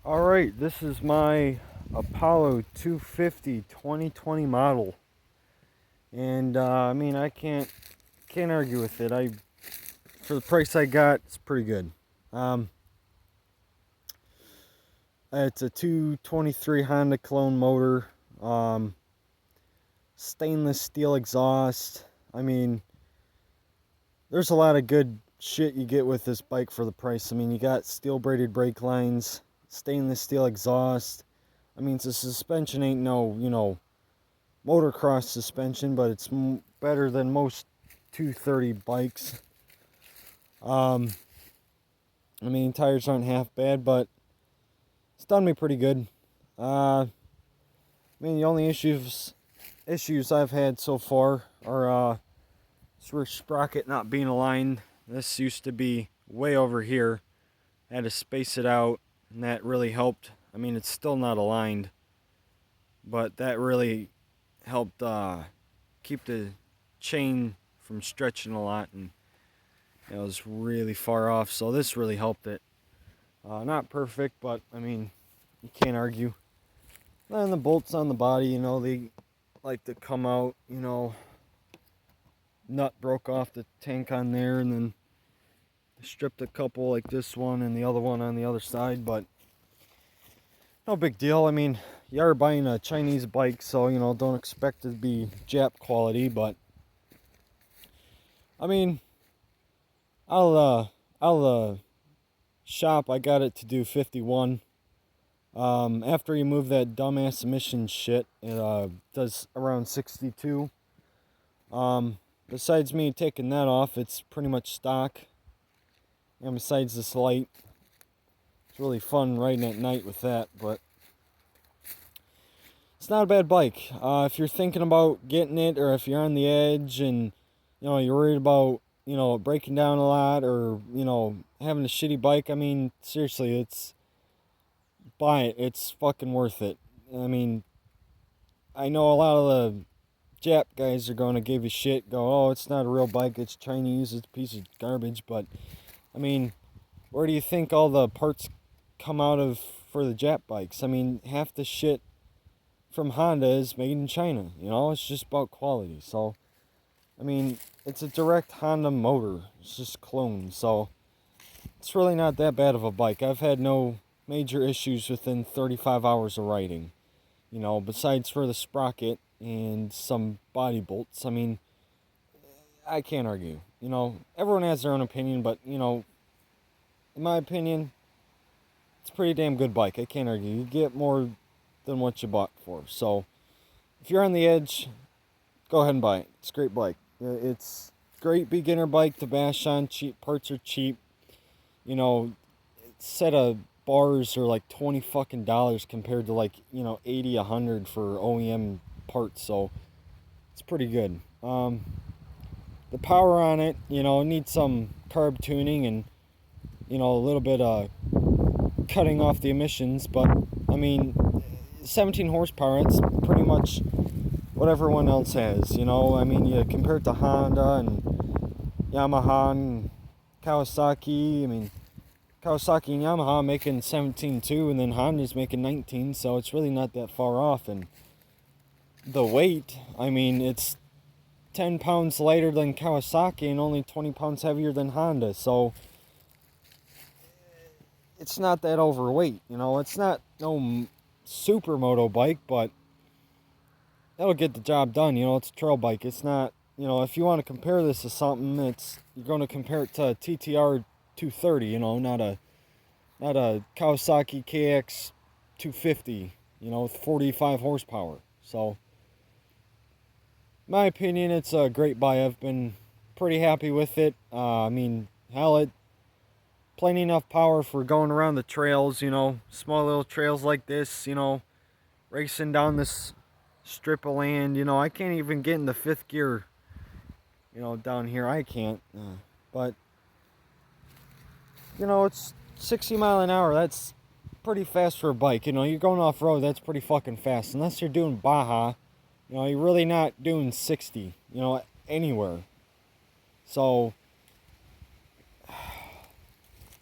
Alright, this is my Apollo 250 2020 model. And I can't argue with it. For the price I got, it's pretty good. Um, it's a 223 Honda clone motor, um, stainless steel exhaust. I mean, there's a lot of good shit you get with this bike for the price. I mean, you got steel braided brake lines, stainless steel exhaust. I mean, the suspension ain't no, motocross suspension, but it's better than most 230 bikes. Um, Tires aren't half bad, but it's done me pretty good. The only issues I've had so far are sprocket not being aligned. This used to be way over here. I had to space it out, and that really helped. I mean, it's still not aligned, but that really helped keep the chain from stretching a lot, and it was really far off, so this really helped it. Not perfect, but I mean, you can't argue. And the bolts on the body, they like to come out, nut broke off the tank on there, and then stripped a couple like this one and the other one on the other side, but no big deal. I mean, you are buying a Chinese bike, so, don't expect it to be Jap quality, but I mean, I'll shop. I got it to do 51. After you move that dumbass emission shit, it does around 62. Besides me taking that off, it's pretty much stock. And besides this light, it's really fun riding at night with that, but it's not a bad bike. If you're thinking about getting it, or if you're on the edge and, you're worried about, breaking down a lot, or, having a shitty bike, I mean, seriously, buy it. It's fucking worth it. I mean, I know a lot of the Jap guys are going to give you shit, go, oh, it's not a real bike, it's Chinese, it's a piece of garbage, but, I mean, where do you think all the parts come out of for the Jap bikes? I mean, half the shit from Honda is made in China, it's just about quality, so, I mean, it's a direct Honda motor, it's just cloned, so, it's really not that bad of a bike. I've had no major issues within 35 hours of riding, besides for the sprocket and some body bolts. I mean, I can't argue. Everyone has their own opinion, but, in my opinion, it's a pretty damn good bike. I can't argue. You get more than what you bought for. So, if you're on the edge, go ahead and buy it. It's a great bike. It's a great beginner bike to bash on. Cheap parts are cheap. Set of bars are like $20 fucking compared to like, 80, 100 for OEM parts. So, it's pretty good. The power on it, needs some carb tuning and, a little bit of cutting off the emissions, but I mean, 17 horsepower, it's pretty much what everyone else has, I mean, you compare it to Honda and Yamaha and Kawasaki. I mean, Kawasaki and Yamaha making 17 too, and then Honda's making 19, so it's really not that far off. And the weight, I mean, it's 10 pounds lighter than Kawasaki and only 20 pounds heavier than Honda, so it's not that overweight, it's not no supermoto bike, but that'll get the job done, it's a trail bike. It's not, if you want to compare this to something, you're going to compare it to a TTR 230, not a Kawasaki KX 250, with 45 horsepower. So, in my opinion, it's a great buy. I've been pretty happy with it. I mean, hell, it plenty enough power for going around the trails, small little trails like this, racing down this strip of land. I can't even get in the fifth gear, down here. I can't. But, it's 60 mile an hour. That's pretty fast for a bike. You're going off-road, that's pretty fucking fast. Unless you're doing Baja, you're really not doing 60, anywhere. So,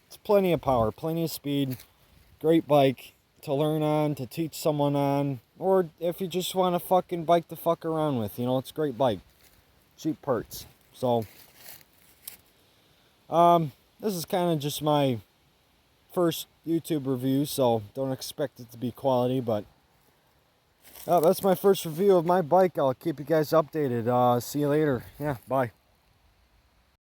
it's plenty of power, plenty of speed. great bike to learn on, to teach someone on, or if you just want a fucking bike to fuck around with, you know, it's a great bike. Cheap parts. So, this is kind of just my first YouTube review, so don't expect it to be quality, but that's my first review of my bike. I'll keep you guys updated. See you later. Yeah, bye.